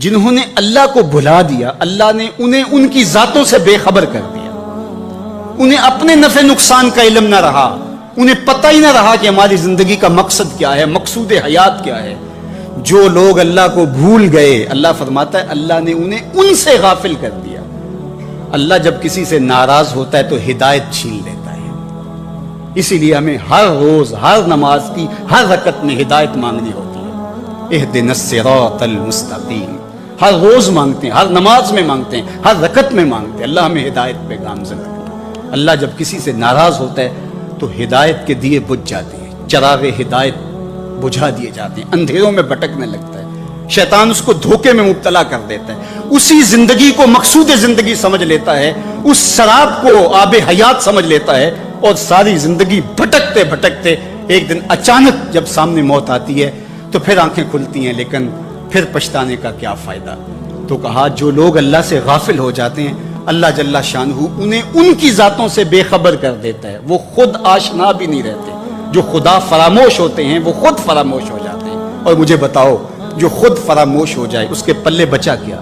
جنہوں نے اللہ کو بھلا دیا، اللہ نے انہیں ان کی ذاتوں سے بے خبر کر دیا، انہیں اپنے نفع نقصان کا علم نہ رہا، انہیں پتہ ہی نہ رہا کہ ہماری زندگی کا مقصد کیا ہے، مقصود حیات کیا ہے۔ جو لوگ اللہ کو بھول گئے، اللہ فرماتا ہے اللہ نے انہیں ان سے غافل کر دیا۔ اللہ جب کسی سے ناراض ہوتا ہے تو ہدایت چھین لیتا ہے، اسی لیے ہمیں ہر روز ہر نماز کی ہر رکعت میں ہدایت مانگنی ہوتی ہے۔ اہدنا الصراط المستقیم، ہر روز مانگتے ہیں، ہر نماز میں مانگتے ہیں، ہر رکعت میں مانگتے ہیں، اللہ ہمیں ہدایت پہ گامزن کرے۔ اللہ جب کسی سے ناراض ہوتا ہے تو ہدایت کے دیے بجھ جاتے ہیں، چراغ ہدایت بجھا دیے جاتے ہیں، اندھیروں میں بھٹکنے لگتا ہے، شیطان اس کو دھوکے میں مبتلا کر دیتا ہے، اسی زندگی کو مقصود زندگی سمجھ لیتا ہے، اس شراب کو آب حیات سمجھ لیتا ہے، اور ساری زندگی بھٹکتے بھٹکتے ایک دن اچانک جب سامنے موت آتی ہے تو پھر آنکھیں کھلتی ہیں، لیکن پھر پچھتانے کا کیا فائدہ۔ تو کہا جو لوگ اللہ سے غافل ہو جاتے ہیں اللہ جل شانہ انہیں ان کی ذاتوں سے بے خبر کر دیتا ہے، وہ خود آشنا بھی نہیں رہتے۔ جو خدا فراموش ہوتے ہیں وہ خود فراموش ہو جاتے ہیں۔ اور مجھے بتاؤ جو خود فراموش ہو جائے اس کے پلے بچا کیا؟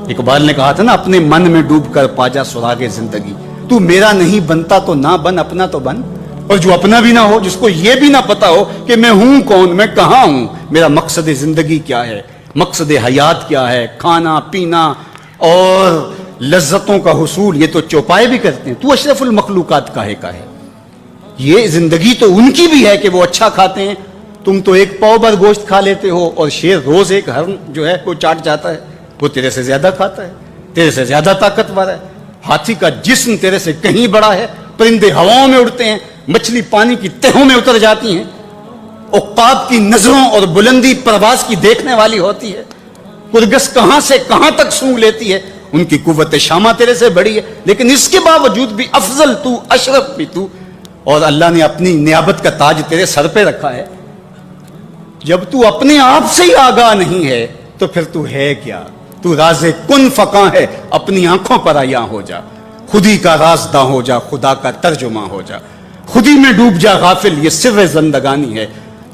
اقبال نے کہا تھا نا، اپنے من میں ڈوب کر پا جا سراغ زندگی، تو میرا نہیں بنتا تو نہ بن، اپنا تو بن۔ اور جو اپنا بھی نہ ہو، جس کو یہ بھی نہ پتا ہو کہ میں ہوں کون، میں کہاں ہوں، میرا مقصد زندگی کیا ہے، مقصد حیات کیا ہے، کھانا پینا اور لذتوں کا حصول، یہ تو چوپائے بھی کرتے ہیں، تو اشرف المخلوقات کاہے کا ہے۔ یہ زندگی تو ان کی بھی ہے کہ وہ اچھا کھاتے ہیں، تم تو ایک پاؤ بھر گوشت کھا لیتے ہو، اور شیر روز ایک ہرن جو ہے وہ چاٹ جاتا ہے، وہ تیرے سے زیادہ کھاتا ہے، تیرے سے زیادہ طاقتور ہے، ہاتھی کا جسم تیرے سے کہیں بڑا ہے، پرندے ہواؤں میں اڑتے ہیں، مچھلی پانی کی تہوں میں اتر جاتی ہیں، عقاب کی نظروں اور بلندی پرواز کی دیکھنے والی ہوتی ہے، کرگس کہاں سے کہاں تک سونگ لیتی ہے، ان کی قوت شامہ تیرے سے بڑی ہے، لیکن اس کے باوجود بھی افضل تو، اشرف بھی تو، اور اللہ نے اپنی نیابت کا تاج تیرے سر پہ رکھا ہے۔ جب تو اپنے آپ سے ہی آگاہ نہیں ہے تو پھر تو ہے کیا؟ تو راز کن فقاں ہے، اپنی آنکھوں پر عیاں ہو جا، خودی کا رازداں ہو جا، خدا کا ترجمہ ہو جا، خودی میں ڈوب جا غافل، یہ سر زندگانی ہے،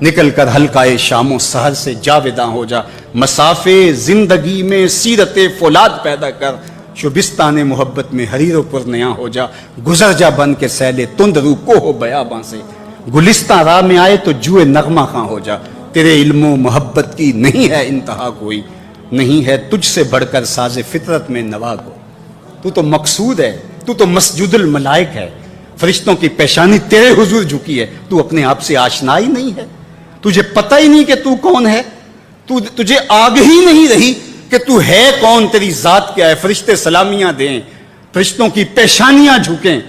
نکل کر حلقۂ شام و سحر سے جاوداں ہو جا، مسافے زندگی میں سیرت فولاد پیدا کر، شبستان محبت میں حریر و پرنیاں ہو جا، گزر جا بن کے سیلے تند رو کو ہو بیاباں سے، گلستان راہ میں آئے تو جوئے نغمہ خاں ہو جا، تیرے علم و محبت کی نہیں ہے انتہا کوئی، نہیں ہے تجھ سے بڑھ کر ساز فطرت میں نوا کو، تو تو مقصود ہے، تو تو مسجد الملائک ہے، فرشتوں کی پیشانی تیرے حضور جھکی ہے، تو اپنے آپ سے آشنا ہی نہیں ہے، تجھے پتہ ہی نہیں کہ تو کون ہے، تجھے آگہی نہیں رہی کہ تو ہے کون، تیری ذات کیا ہے، فرشتے سلامیاں دیں، فرشتوں کی پیشانیاں جھکیں،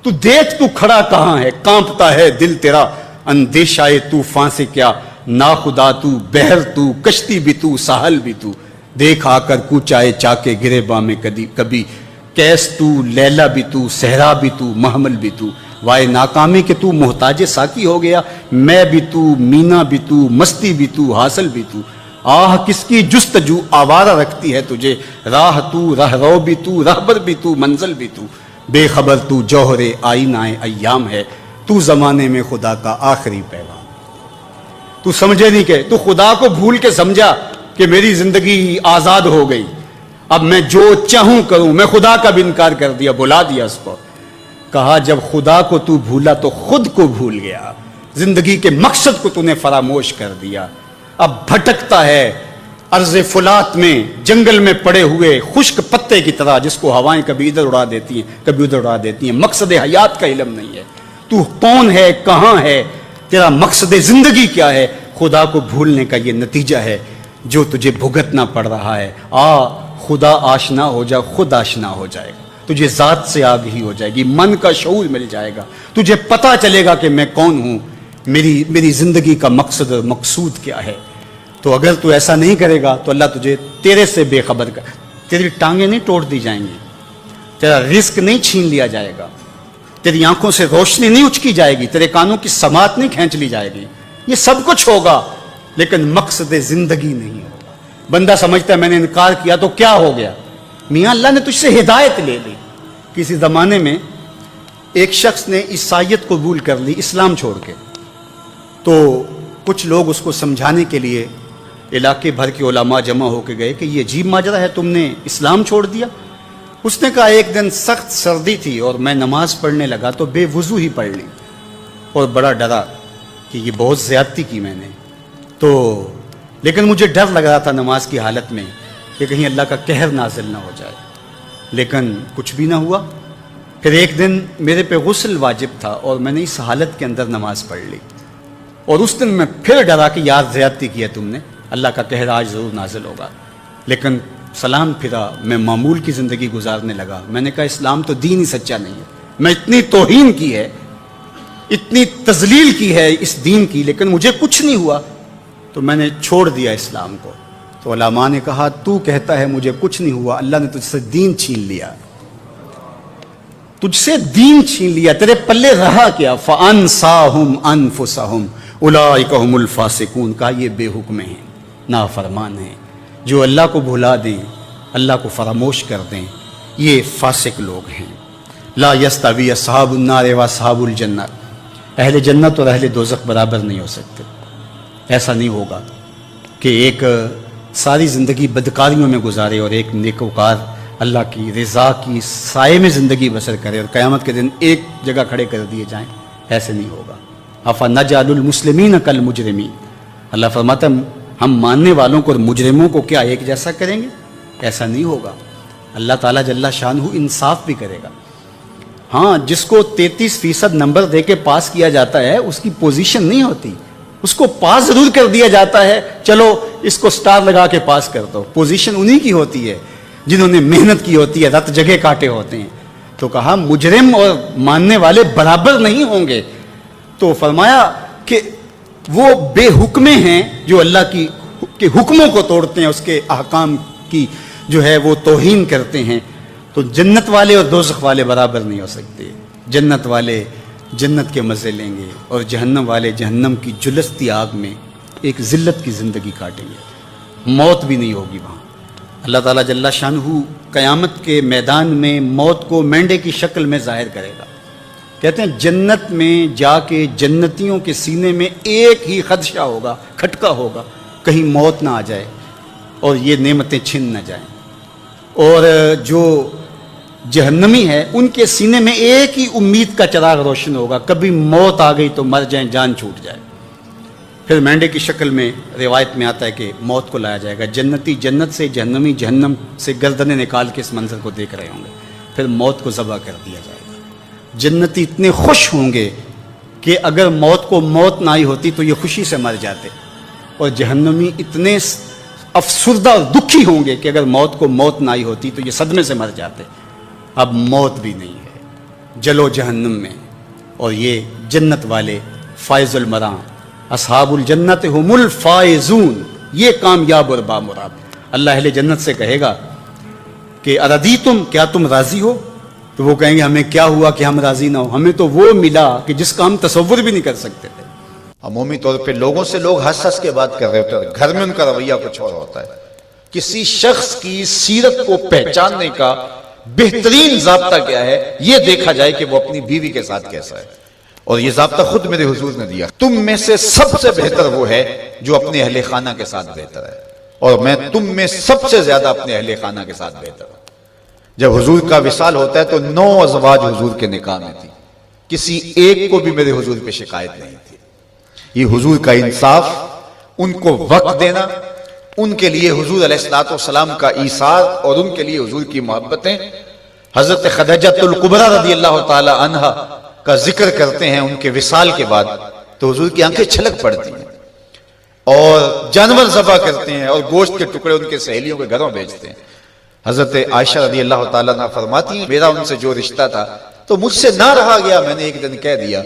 تو دیکھ تو کھڑا کہاں ہے، کانپتا ہے دل تیرا اندیشہ طوفان سے کیا، ناخدا تو، بحر تو، کشتی بھی تو، ساحل بھی تو، دیکھ آ کر کوچائے چاکے گریباں میں کبھی، کیس تو، لیلا بھی تو، صحرا بھی تو، محمل بھی تو، وائے ناکامی کہ تو محتاج ساکی ہو گیا، میں بھی تو، مینا بھی تو، مستی بھی تو، حاصل بھی تو، آہ کس کی جستجو آوارہ رکھتی ہے تجھے، راہ تو، راہ رو بھی تو، رہبر بھی تو، منزل بھی تو، بے خبر تو، جوہر آئینہ ایام ہے، تو زمانے میں خدا کا آخری پیغام، تو سمجھے نہیں کہ تو خدا کو بھول کے سمجھا کہ میری زندگی آزاد ہو گئی، اب میں جو چاہوں کروں، میں خدا کا بھی انکار کر دیا، بلا دیا اس کو۔ کہا جب خدا کو تو بھولا تو خود کو بھول گیا، زندگی کے مقصد کو تو نے فراموش کر دیا، اب بھٹکتا ہے ارض فلات میں، جنگل میں پڑے ہوئے خشک پتے کی طرح، جس کو ہوائیں کبھی ادھر اڑا دیتی ہیں کبھی ادھر اڑا دیتی ہیں، مقصد حیات کا علم نہیں ہے، تو کون ہے، کہاں ہے، تیرا مقصد زندگی کیا ہے، خدا کو بھولنے کا یہ نتیجہ ہے جو تجھے بھگتنا پڑ رہا ہے۔ خدا آشنا ہو جا، خود آشنا ہو جائے گا، تجھے ذات سے آگہی ہو جائے گی، من کا شعور مل جائے گا، تجھے پتا چلے گا کہ میں کون ہوں، میری زندگی کا مقصد مقصود کیا ہے۔ تو اگر تو ایسا نہیں کرے گا تو اللہ تجھے تیرے سے بے خبر کر، تیری ٹانگیں نہیں توڑ دی جائیں گی، تیرا رزق نہیں چھین لیا جائے گا، تیری آنکھوں سے روشنی نہیں اچکی جائے گی، تیرے کانوں کی سماعت نہیں کھینچ لی جائے گی، یہ سب کچھ ہوگا لیکن مقصد زندگی نہیں ہوگا۔ بندہ سمجھتا ہے میں نے انکار کیا تو کیا ہو گیا، میاں اللہ نے تجھ سے ہدایت لے لی۔ کسی زمانے میں ایک شخص نے عیسائیت قبول کر لی اسلام چھوڑ کے، تو کچھ لوگ اس کو سمجھانے کے لیے علاقے بھر کے علماء جمع ہو کے گئے کہ یہ عجیب ماجرا ہے، تم نے اسلام چھوڑ دیا؟ اس نے کہا ایک دن سخت سردی تھی اور میں نماز پڑھنے لگا تو بے وضو ہی پڑھ لی، اور بڑا ڈرا کہ یہ بہت زیادتی کی میں نے، تو لیکن مجھے ڈر لگ رہا تھا نماز کی حالت میں کہ کہیں اللہ کا قہر نازل نہ ہو جائے، لیکن کچھ بھی نہ ہوا۔ پھر ایک دن میرے پہ غسل واجب تھا اور میں نے اس حالت کے اندر نماز پڑھ لی، اور اس دن میں پھر ڈرا کہ یار زیادتی کی ہے تم نے، اللہ کا قہر آج ضرور نازل ہوگا، لیکن سلام پھرا، میں معمول کی زندگی گزارنے لگا۔ میں نے کہا اسلام تو دین ہی سچا نہیں ہے، میں اتنی توہین کی ہے، اتنی تذلیل کی ہے اس دین کی، لیکن مجھے کچھ نہیں ہوا، تو میں نے چھوڑ دیا اسلام کو۔ تو علماء نے کہا تو کہتا ہے مجھے کچھ نہیں ہوا، اللہ نے تجھ سے دین چھین لیا، تجھ سے دین چھین لیا، تیرے پلے رہا کیا؟ فَأَنْسَاهُمْ أَنفُسَهُمْ أُولَٰئِكَ هُمُ الْفَاسِقُونَ، کہا یہ بے حکم ہیں، نافرمان ہیں، جو اللہ کو بھلا دیں، اللہ کو فراموش کر دیں، یہ فاسق لوگ ہیں۔ لا يستوی اصحاب النار واصحاب الجنہ، اہل جنت اور اہل دوزخ برابر نہیں ہو سکتے۔ ایسا نہیں ہوگا کہ ایک ساری زندگی بدکاریوں میں گزارے اور ایک نیکوکار اللہ کی رضا کی سائے میں زندگی بسر کرے اور قیامت کے دن ایک جگہ کھڑے کر دیے جائیں، ایسے نہیں ہوگا۔ افنجعل المسلمین کالمجرمین، اللہ فرماتا ہے ہم ماننے والوں کو اور مجرموں کو کیا ایک جیسا کریں گے؟ ایسا نہیں ہوگا۔ اللہ تعالیٰ جل شانہ انصاف بھی کرے گا۔ ہاں، جس کو 33% نمبر دے کے پاس کیا جاتا ہے اس کی پوزیشن نہیں ہوتی، اس کو پاس ضرور کر دیا جاتا ہے، چلو اس کو سٹار لگا کے پاس کر دو، پوزیشن انہی کی ہوتی ہے جنہوں نے محنت کی ہوتی ہے، رت جگہ کاٹے ہوتے ہیں۔ تو کہا مجرم اور ماننے والے برابر نہیں ہوں گے، تو فرمایا کہ وہ بے حکمے ہیں جو اللہ کے حکموں کو توڑتے ہیں، اس کے احکام کی جو ہے وہ توہین کرتے ہیں۔ تو جنت والے اور دوزخ والے برابر نہیں ہو سکتے، جنت والے جنت کے مزے لیں گے اور جہنم والے جہنم کی جلستی آگ میں ایک ذلت کی زندگی کاٹیں گے، موت بھی نہیں ہوگی وہاں۔ اللہ تعالیٰ جل شانہ قیامت کے میدان میں موت کو مینڈے کی شکل میں ظاہر کرے گا۔ کہتے ہیں جنت میں جا کے جنتیوں کے سینے میں ایک ہی خدشہ ہوگا، کھٹکا ہوگا، کہیں موت نہ آ جائے اور یہ نعمتیں چھن نہ جائیں، اور جو جہنمی ہے ان کے سینے میں ایک ہی امید کا چراغ روشن ہوگا، کبھی موت آ گئی تو مر جائیں، جان چھوٹ جائے۔ پھر مینڈے کی شکل میں روایت میں آتا ہے کہ موت کو لایا جائے گا، جنتی جنت سے، جہنمی جہنم سے گردنیں نکال کے اس منظر کو دیکھ رہے ہوں گے، پھر موت کو ذبح کر دیا جائے گا۔ جنتی اتنے خوش ہوں گے کہ اگر موت کو موت نہ آئی ہوتی تو یہ خوشی سے مر جاتے، اور جہنمی اتنے افسردہ اور دکھی ہوں گے کہ اگر موت کو موت نہ آئی ہوتی تو یہ صدمے سے مر جاتے۔ اب موت بھی نہیں ہے، جلو جہنم میں، اور یہ جنت والے فائز المراں، اصحاب الجنت هم الفائزون، یہ کامیاب اور بامراد۔ اللہ اہل جنت سے کہے گا کہ اردیتم، کیا تم راضی ہو؟ تو وہ کہیں گے ہمیں کیا ہوا کہ ہم راضی نہ ہو، ہمیں تو وہ ملا کہ جس کا ہم تصور بھی نہیں کر سکتے تھے۔ عمومی طور پہ لوگوں سے لوگ ہنس ہنس کے بات کر رہے ہوتے ہیں، گھر میں ان کا رویہ کچھ اور ہوتا ہے۔ کسی شخص کی سیرت کو پہچاننے کا بہترین ضابطہ کیا ہے، یہ دیکھا جائے کہ وہ اپنی بیوی کے ساتھ کیسا ہے، اور یہ ضابطہ خود میرے حضور نے دیا، تم میں سے سب سے بہتر وہ ہے جو اپنے اہل خانہ کے ساتھ بہتر ہے، اور میں تم میں سب سے زیادہ اپنے اہل خانہ کے ساتھ بہتر ہوں۔ جب حضور کا وصال ہوتا ہے تو 9 ازواج حضور کے نکاح میں تھی، کسی ایک کو بھی میرے حضور پہ شکایت نہیں تھی۔ یہ حضور کا انصاف، ان کو وقت دینا، ان کے لیے حضور علیہ السلام کا ایثار اور ان کے لیے حضور کی محبتیں۔ حضرت خدیجہ الکبریٰ رضی اللہ تعالی عنہ کا ذکر کرتے ہیں ان کے وصال کے بعد تو حضور کی آنکھیں چھلک پڑتی ہیں، اور جانور ذبح کرتے ہیں اور گوشت کے ٹکڑے ان کے سہیلیوں کے گھروں بھیجتے ہیں۔ حضرت عائشہ رضی اللہ تعالیٰ عنہ فرماتی ہیں میرا ان سے جو رشتہ تھا تو مجھ سے نہ رہا گیا، میں نے ایک دن کہہ دیا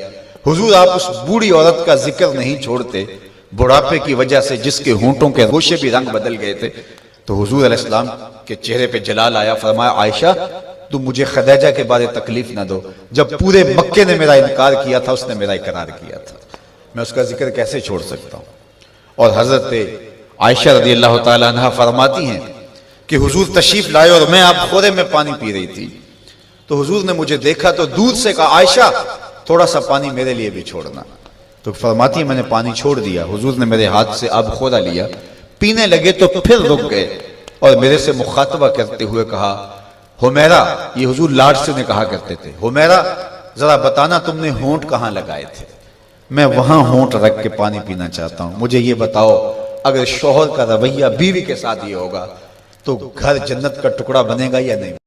حضور آپ اس بوڑھی عورت کا ذکر نہیں چھوڑتے، بڑھاپے کی وجہ سے جس کے ہونٹوں کے گوشے بھی رنگ بدل گئے تھے۔ تو حضور علیہ السلام کے چہرے پہ جلال آیا، فرمایا عائشہ تم مجھے خدیجہ کے بارے تکلیف نہ دو، جب پورے مکے نے میرا انکار کیا تھا اس نے میرا اقرار کیا تھا، میں اس کا ذکر کیسے چھوڑ سکتا ہوں۔ اور حضرت عائشہ رضی اللہ تعالی عنہ فرماتی ہیں کہ حضور تشریف لائے اور میں آپ خورے میں پانی پی رہی تھی، تو حضور نے مجھے دیکھا تو دودھ سے کہا عائشہ تھوڑا سا پانی میرے لیے بھی چھوڑنا، تو فرماتی ہے میں نے پانی چھوڑ دیا، حضور نے میرے ہاتھ سے آب خورا لیا، پینے لگے تو پھر رک گئے اور میرے سے مخاطبہ کرتے ہوئے کہا حمیرہ، یہ حضور لاڈ سے انہیں کہا کرتے تھے، حمیرہ ذرا بتانا تم نے ہونٹ کہاں لگائے تھے؟ میں وہاں ہونٹ رکھ کے پانی پینا چاہتا ہوں، مجھے یہ بتاؤ اگر شوہر کا رویہ بیوی کے ساتھ یہ ہوگا تو گھر جنت کا ٹکڑا بنے گا یا نہیں؟